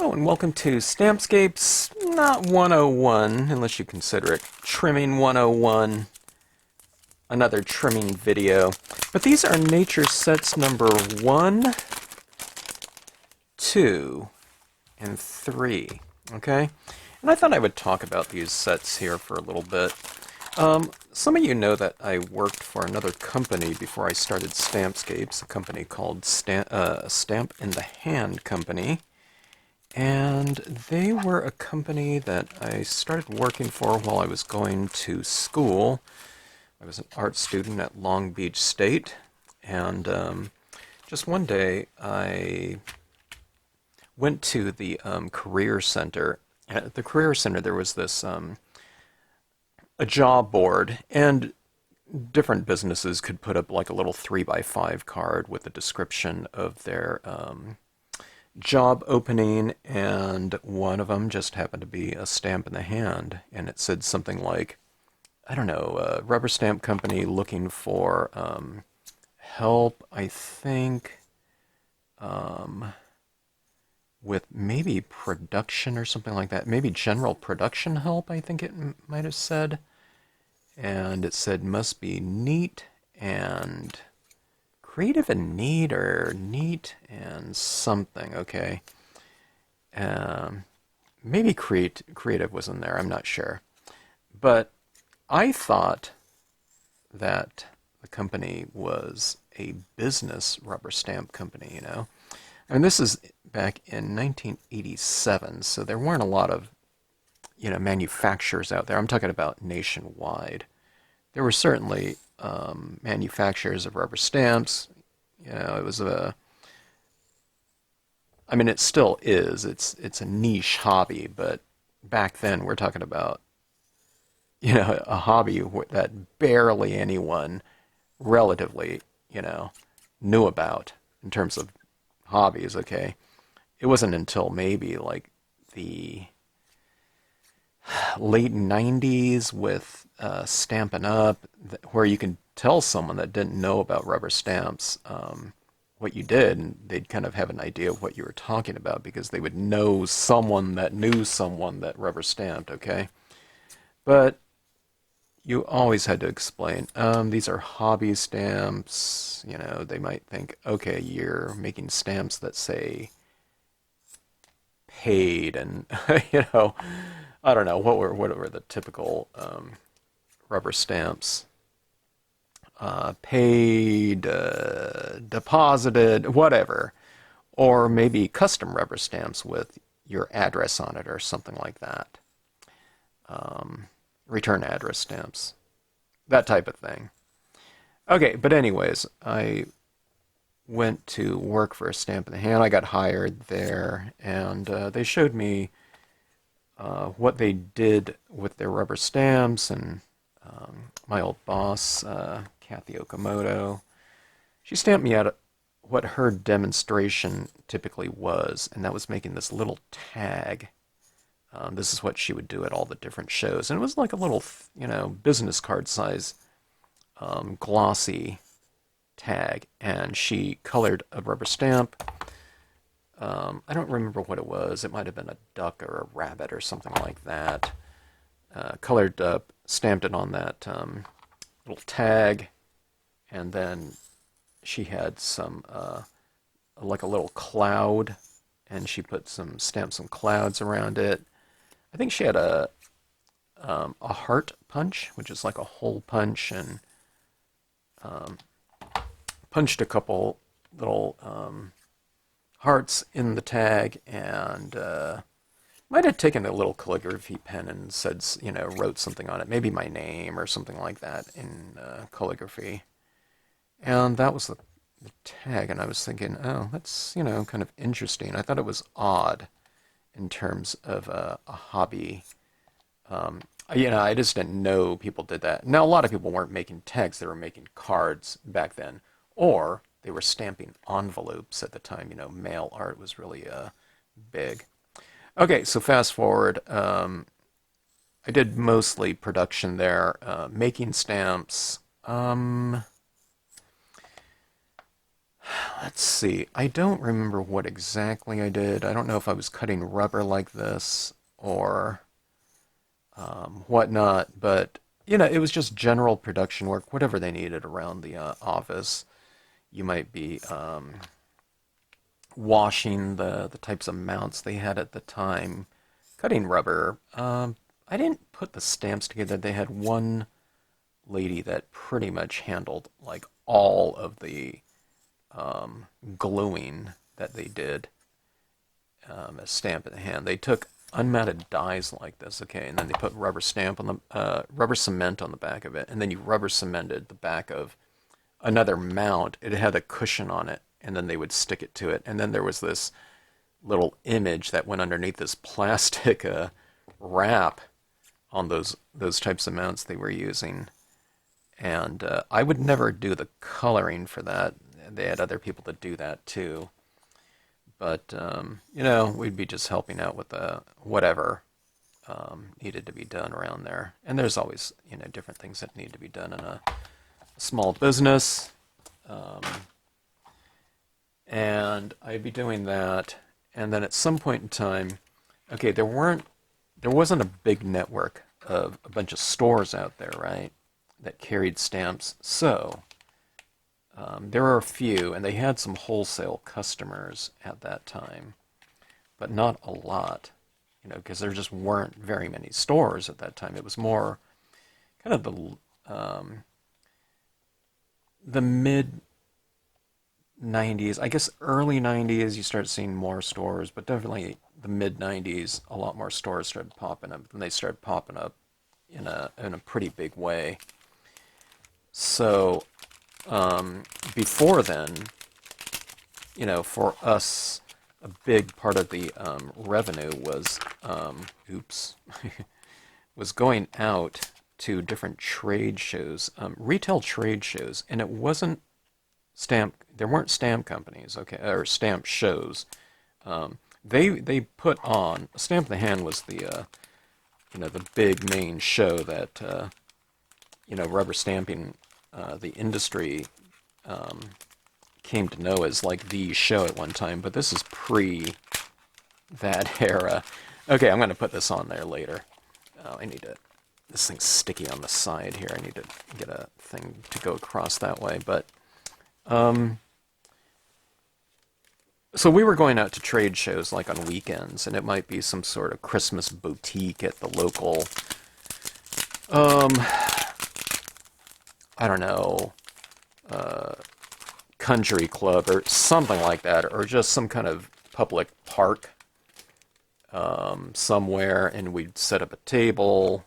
Hello and welcome to Stampscapes, not 101, unless you consider it Trimming 101, another trimming video. But these are Nature Sets number 1, 2, and 3, okay? And I thought I would talk about these sets here for a little bit. Some of you know that I worked for another company before I started Stampscapes, a company called Stamp in the Hand Company. And they were a company that I started working for while I was going to school. I was an art student at Long Beach State, and just one day I went to the Career Center. At the Career Center there was this a job board, and different businesses could put up like a little 3x5 card with a description of their job opening, and one of them just happened to be a stamp in the hand, and it said something like, I don't know, a rubber stamp company looking for help, I think, with maybe production or something like that, maybe general production help, I think it might have said, and it said must be neat and creative and neat, or neat and something, okay. Maybe creative was in there, I'm not sure. But I thought that the company was a business rubber stamp company, you know. And this is back in 1987, so there weren't a lot of, you know, manufacturers out there. I'm talking about nationwide. There were certainly manufacturers of rubber stamps. You know, it was I mean, it still is. It's a niche hobby, but back then we're talking about, you know, a hobby that barely anyone relatively, you know, knew about in terms of hobbies, okay? It wasn't until maybe like the late 90s with Stampin' Up! Where you can tell someone that didn't know about rubber stamps what you did, and they'd kind of have an idea of what you were talking about because they would know someone that knew someone that rubber stamped, okay? But you always had to explain, these are hobby stamps, you know, they might think, okay, you're making stamps that say paid, and, you know, I don't know, what were the typical rubber stamps? Paid, deposited, whatever. Or maybe custom rubber stamps with your address on it or something like that. Return address stamps. That type of thing. Okay, but anyways, I went to work for a Stamp in the Hand. I got hired there, and they showed me what they did with their rubber stamps, and my old boss, Kathy Okamoto, she stamped me out what her demonstration typically was, and that was making this little tag. This is what she would do at all the different shows, and it was like a little, you know, business card size glossy tag, and she colored a rubber stamp. I don't remember what it was. It might have been a duck or a rabbit or something like that. Colored up, stamped it on that little tag, and then she had some like a little cloud, and she put stamped some clouds around it. I think she had a heart punch, which is like a hole punch, and punched a couple little hearts in the tag, and might have taken a little calligraphy pen and said, you know, wrote something on it, maybe my name or something like that in calligraphy. And that was the tag, and I was thinking, oh, that's, you know, kind of interesting. I thought it was odd in terms of a hobby. You know, I just didn't know people did that. Now, a lot of people weren't making tags, they were making cards back then, or they were stamping envelopes at the time. You know, mail art was really big. Okay, so fast forward. I did mostly production there, making stamps. Let's see. I don't remember what exactly I did. I don't know if I was cutting rubber like this or whatnot, but it was just general production work, whatever they needed around the office. You might be washing the types of mounts they had at the time, cutting rubber. I didn't put the stamps together. They had one lady that pretty much handled like all of the gluing that they did a stamp in the hand. They took unmounted dies like this, okay, and then they put rubber cement on the back of it, and then you rubber cemented the back of another mount. It had a cushion on it, and then they would stick it to it, and then there was this little image that went underneath this plastic wrap on those types of mounts they were using. And I would never do the coloring for that. They had other people to do that too. But, we'd be just helping out with whatever needed to be done around there. And there's always, different things that need to be done in a small business. And I'd be doing that. And then at some point in time, okay, there wasn't a big network of a bunch of stores out there, right, that carried stamps. So there are a few, and they had some wholesale customers at that time, but not a lot, because there just weren't very many stores at that time. It was more kind of the mid 90s, I guess early 90s, you start seeing more stores, but definitely the mid 90s, a lot more stores started popping up, and they started popping up in a pretty big way. So before then, for us, a big part of the revenue was, was going out to different trade shows, retail trade shows, and it wasn't there weren't stamp companies, okay, or stamp shows. They put on, Stamp in the Hand was the big main show that, rubber stamping, the industry came to know as like the show at one time, but this is pre that era. Okay, I'm going to put this on there later. This thing's sticky on the side here. I need to get a thing to go across that way, but so we were going out to trade shows like on weekends, and it might be some sort of Christmas boutique at the local, I don't know, country club or something like that, or just some kind of public park somewhere, and we'd set up a table,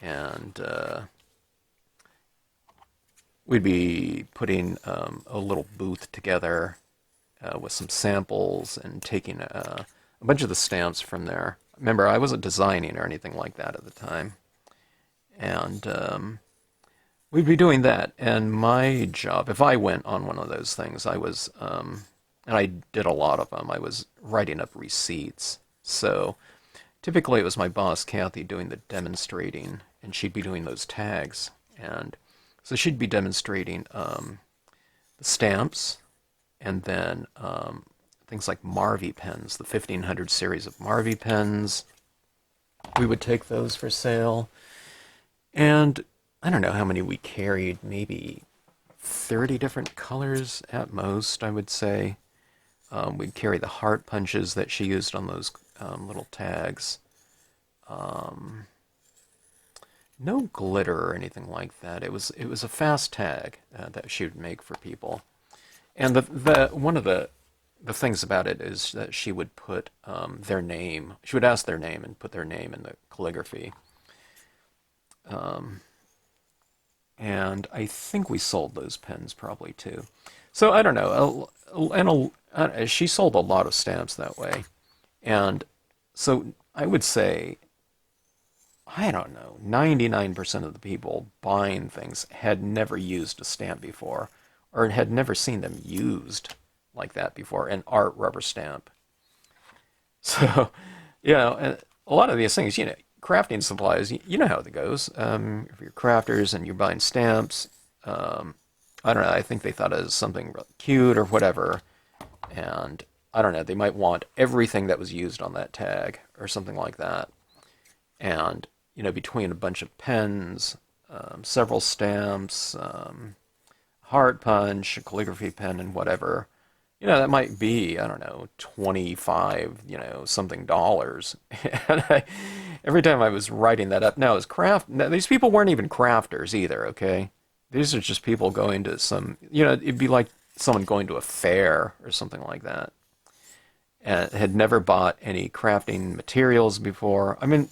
and we'd be putting a little booth together with some samples and taking a bunch of the stamps from there. Remember, I wasn't designing or anything like that at the time. And we'd be doing that. And my job, if I went on one of those things, I was, and I did a lot of them, I was writing up receipts. So typically it was my boss, Kathy, doing the demonstrating, and she'd be doing those tags. And so she'd be demonstrating the stamps, and then things like Marvy pens, the 1500 series of Marvy pens. We would take those for sale. And I don't know how many we carried, maybe 30 different colors at most, I would say. We'd carry the heart punches that she used on those little tags. No glitter or anything like that. It was a fast tag that she would make for people. And one of the things about it is that she would put their name. She would ask their name and put their name in the calligraphy. And I think we sold those pens probably too. So I don't know. And she sold a lot of stamps that way. And so I would say, I don't know, 99% of the people buying things had never used a stamp before, or had never seen them used like that before, an art rubber stamp. So, and a lot of these things, crafting supplies, you know how it goes. If you're crafters and you're buying stamps, I I don't know, I think they thought it was something really cute or whatever. And I don't know, they might want everything that was used on that tag or something like that. And, between a bunch of pens, several stamps, heart punch, a calligraphy pen, and whatever, that might be, I don't know, 25, something dollars. And every time I was writing that up, now as craft, now, these people weren't even crafters either, okay? These are just people going to some, it'd be like someone going to a fair or something like that. And had never bought any crafting materials before. I mean,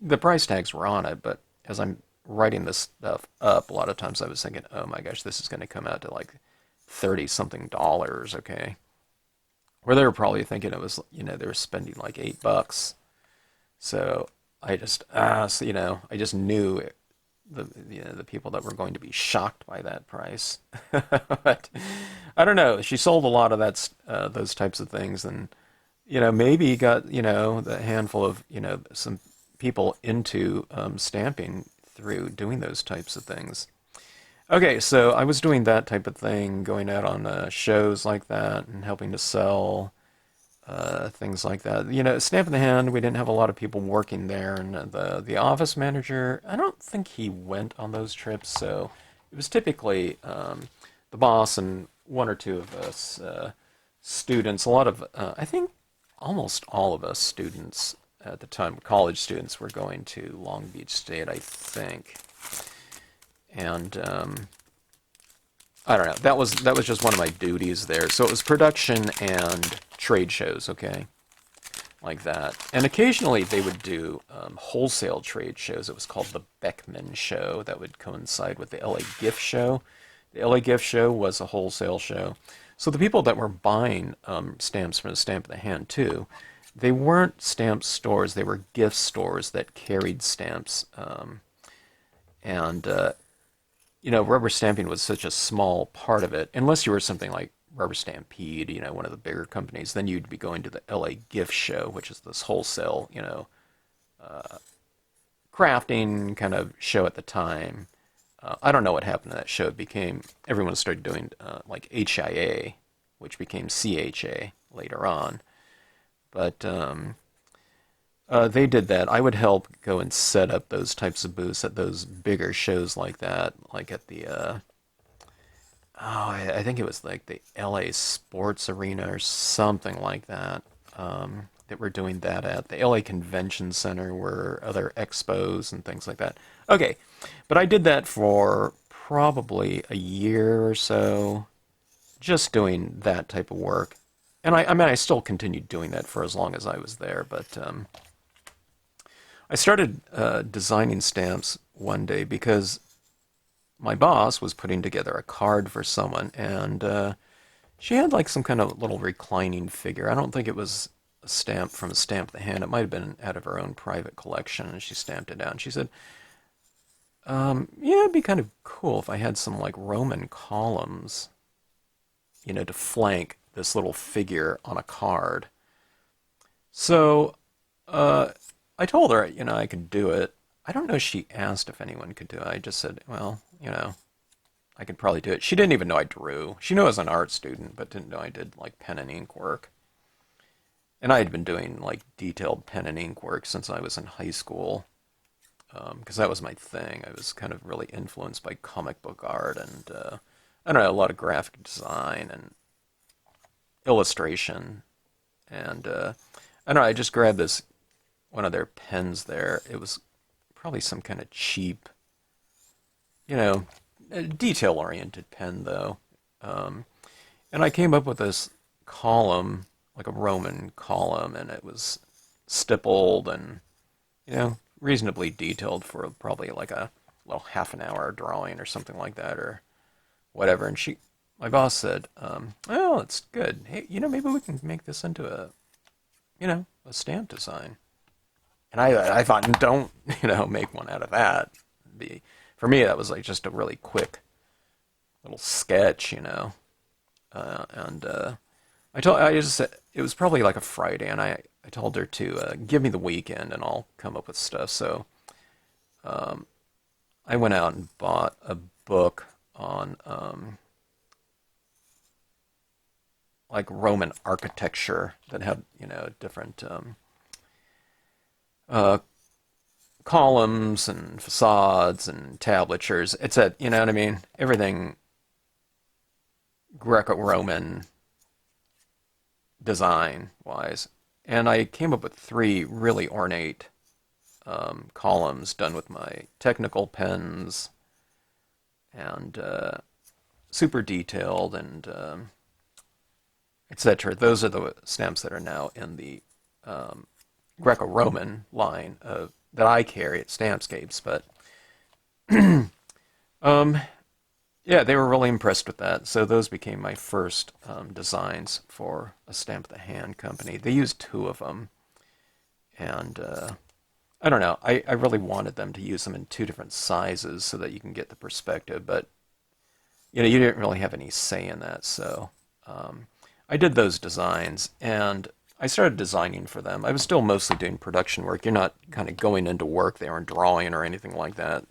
the price tags were on it, but as I'm writing this stuff up, a lot of times I was thinking, oh my gosh, this is going to come out to like 30 something dollars, okay? Or they were probably thinking it was, they were spending like $8. So I just, I just knew the people that were going to be shocked by that price. But I don't know. She sold a lot of those types of things, and maybe got the handful of some people into stamping through doing those types of things. Okay, so I was doing that type of thing, going out on shows like that and helping to sell things like that. Stamp in the Hand, we didn't have a lot of people working there, and the office manager, I don't think he went on those trips, so it was typically the boss and one or two of us students. A lot of, I think almost all of us students at the time, college students, were going to Long Beach State, I think. And I don't know. That was just one of my duties there. So it was production and trade shows, okay, like that. And occasionally they would do wholesale trade shows. It was called the Beckman Show. That would coincide with the LA Gift Show. The LA Gift Show was a wholesale show. So the people that were buying stamps from the Stamp in the Hand too, they weren't stamp stores. They were gift stores that carried stamps. And rubber stamping was such a small part of it. Unless you were something like Rubber Stampede, one of the bigger companies, then you'd be going to the LA Gift Show, which is this wholesale, crafting kind of show at the time. I don't know what happened to that show. It became, everyone started doing like HIA, which became CHA later on. But they did that. I would help go and set up those types of booths at those bigger shows like that, like at the, I think it was like the LA Sports Arena or something like that, that we're doing that at. The LA Convention Center were other expos and things like that. Okay, but I did that for probably a year or so, just doing that type of work. And I still continued doing that for as long as I was there, but I started designing stamps one day because my boss was putting together a card for someone, and she had like some kind of little reclining figure. I don't think it was a stamp from a Stamp in the Hand. It might have been out of her own private collection, and she stamped it out. She said, yeah, it'd be kind of cool if I had some like Roman columns, to flank this little figure on a card. So I told her, I could do it. I don't know if she asked if anyone could do it. I just said, well, I could probably do it. She didn't even know I drew. She knew I was an art student, but didn't know I did like pen and ink work. And I had been doing like detailed pen and ink work since I was in high school, because that was my thing. I was kind of really influenced by comic book art and, I don't know, a lot of graphic design and illustration. And I don't know, I just grabbed one of their pens there. It was probably some kind of cheap, detail-oriented pen, though. And I came up with this column, like a Roman column, and it was stippled and, reasonably detailed for probably like a little half an hour drawing or something like that, or whatever. And my boss said, well, it's good. Hey, maybe we can make this into a stamp design. And I thought, don't, make one out of that. For me, that was like just a really quick little sketch, and I just said, it was probably like a Friday, and I told her to give me the weekend and I'll come up with stuff. So I went out and bought a book on like Roman architecture that had, different uh, columns and facades and tablatures. It's a, you know what I mean? Everything Greco-Roman design wise. And I came up with three really ornate columns done with my technical pens and super detailed and etc. Those are the stamps that are now in the Greco-Roman line that I carry at Stampscapes. But um, yeah, they were really impressed with that. So those became my first designs for a Stamp of the Hand company. They used two of them, and I don't know. I really wanted them to use them in two different sizes so that you can get the perspective, but you didn't really have any say in that. So I did those designs, and I started designing for them. I was still mostly doing production work. You're not kind of going into work. They weren't drawing or anything like that.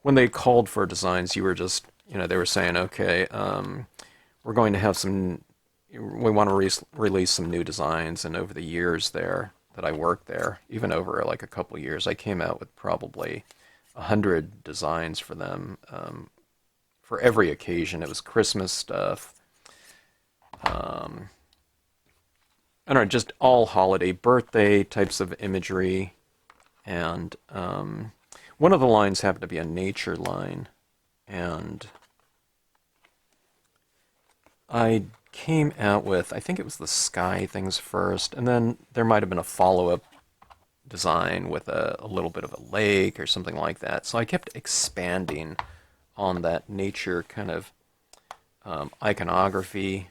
When they called for designs, you were just, they were saying, okay, we're going to have we want to release some new designs. And over the years there that I worked there, even over like a couple years, I came out with probably 100 designs for them for every occasion. It was Christmas stuff. I don't know, just all holiday, birthday types of imagery. And one of the lines happened to be a nature line. And I came out with, I think it was the sky things first, and then there might have been a follow-up design with a little bit of a lake or something like that. So I kept expanding on that nature kind of iconography.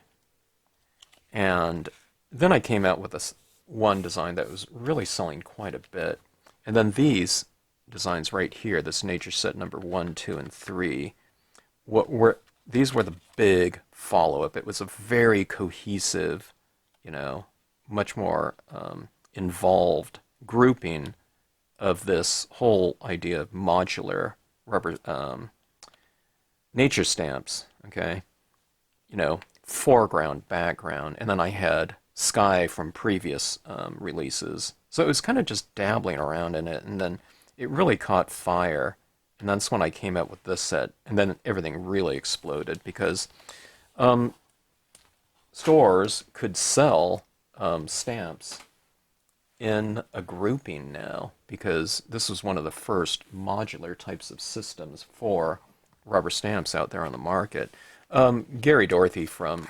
And then I came out with one design that was really selling quite a bit. And then these designs right here, this nature set number 1, 2, and 3, these were the big follow-up. It was a very cohesive, much more involved grouping of this whole idea of modular rubber nature stamps. Okay, foreground, background, and then I had sky from previous releases. So it was kind of just dabbling around in it, and then it really caught fire. And that's when I came out with this set, and then everything really exploded because stores could sell stamps in a grouping now, because this was one of the first modular types of systems for rubber stamps out there on the market. Gary Dorothy from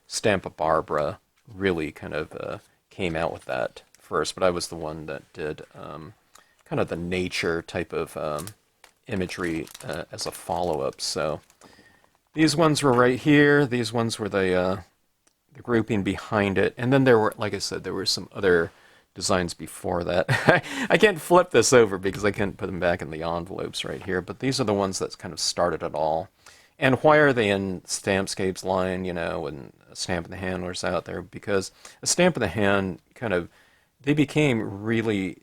Stampabarbara really kind of came out with that first, but I was the one that did kind of the nature type of imagery as a follow-up. So these ones were right here. These ones were the grouping behind it, and then there were, like I said, there were some other designs before that. I can't flip this over because I can't put them back in the envelopes right here, but these are the ones that kind of started it all. And why are they in Stampscapes line, and a Stamp in the Hand was out there? Because a Stamp in the Hand they became really,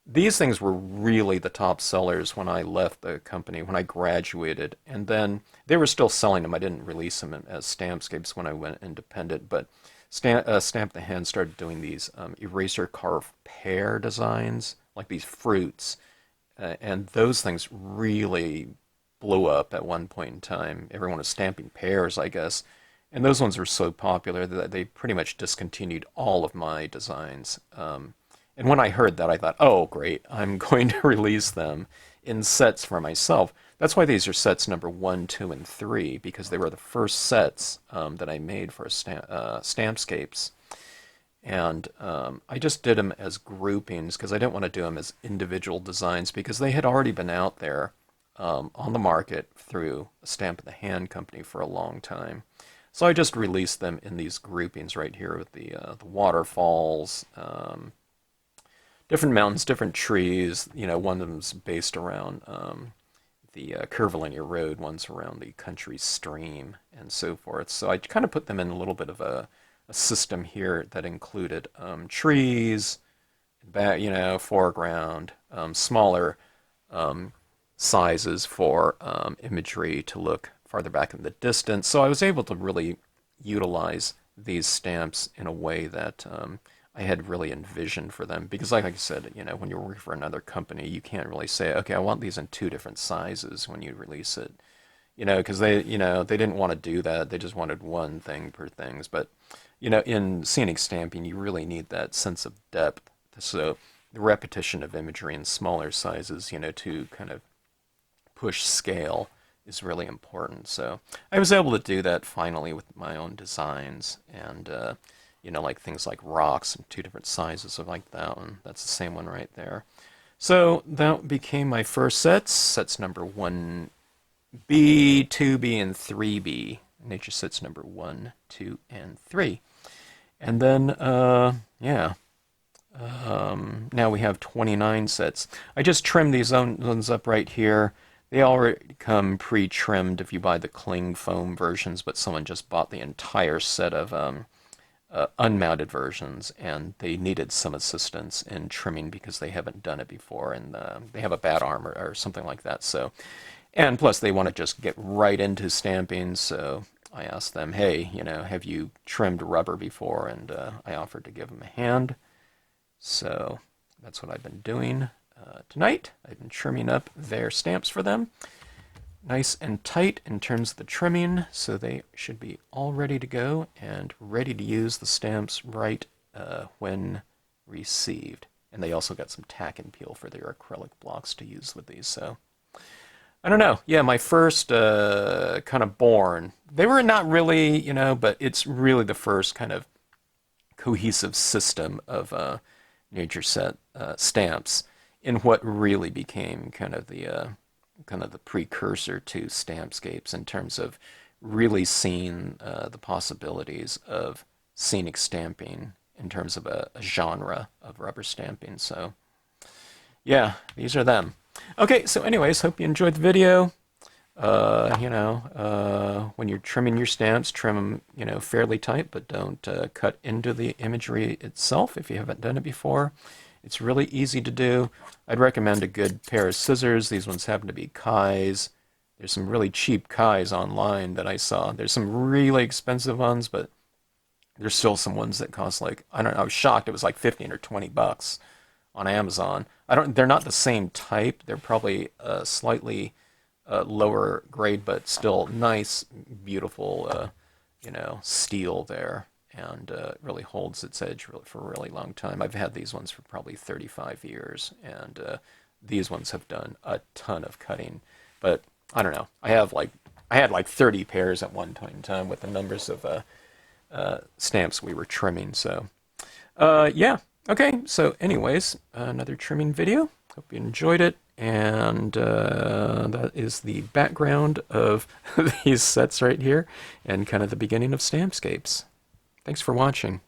these things were really the top sellers when I left the company, when I graduated. And then they were still selling them. I didn't release them as Stampscapes when I went independent, but Stamp in the Hand started doing these eraser carved pear designs, like these fruits. And those things really blew up at one point in time. Everyone was stamping pears, I guess. And those ones were so popular that they pretty much discontinued all of my designs. And when I heard that, I thought, oh, great, I'm going to release them in sets for myself. That's why these are sets number 1, 2, and 3, because they were the first sets that I made for Stampscapes. And I just did them as groupings because I didn't want to do them as individual designs, because they had already been out there on the market through a Stamp in the Hand company for a long time. So I just released them in these groupings right here with the waterfalls, different mountains, different trees. One of them's based around the curvilinear road, one's around the country stream, and so forth. So I kind of put them in a little bit of a system here that included trees, foreground, smaller sizes for imagery to look farther back in the distance. So I was able to really utilize these stamps in a way that I had really envisioned for them. Because like I said, you know, when you're working for another company, you can't really say, okay, I want these in 2 different sizes when you release it. You know, because they didn't want to do that. They just wanted one thing per things. But, you know, in scenic stamping, you really need that sense of depth. So the repetition of imagery in smaller sizes, you know, to kind of push scale is really important. So I was able to do that finally with my own designs, and you know, like things like rocks in 2 different sizes of like that one. That's the same one right there. So that became my first sets number 1B, 2B, and 3B. Nature sets number 1, 2, and 3. And then, yeah, now we have 29 sets. I just trimmed these ones up right here. They already come pre-trimmed if you buy the cling foam versions, but someone just bought the entire set of unmounted versions, and they needed some assistance in trimming because they haven't done it before, and they have a bad arm or something like that. So, and plus they want to just get right into stamping, so I asked them, hey, you know, have you trimmed rubber before? And I offered to give them a hand. So that's what I've been doing tonight. I've been trimming up their stamps for them. Nice and tight in terms of the trimming, so they should be all ready to go and ready to use the stamps right when received. And they also got some tack and peel for their acrylic blocks to use with these. So I don't know. Yeah, my first kind of born. They were not really, you know, but it's really the first kind of cohesive system of nature set stamps in what really became kind of the precursor to Stampscapes in terms of really seeing the possibilities of scenic stamping in terms of a genre of rubber stamping. So yeah, these are them. Okay, so anyways, hope you enjoyed the video. You know, when you're trimming your stamps, trim them, you know, fairly tight, but don't cut into the imagery itself if you haven't done it before. It's really easy to do. I'd recommend a good pair of scissors. These ones happen to be Kai's. There's some really cheap Kai's online that I saw. There's some really expensive ones, but there's still some ones that cost like, I don't know, I was shocked it was like 15 or 20 bucks on Amazon. They're not the same type. They're probably slightly lower grade, but still nice, beautiful, you know, steel there. And really holds its edge for a really long time. I've had these ones for probably 35 years, and these ones have done a ton of cutting. But I don't know. I had like 30 pairs at one point in time with the numbers of stamps we were trimming. So yeah. Okay. So anyways, another trimming video. Hope you enjoyed it. And that is the background of these sets right here, and kind of the beginning of Stampscapes. Thanks for watching.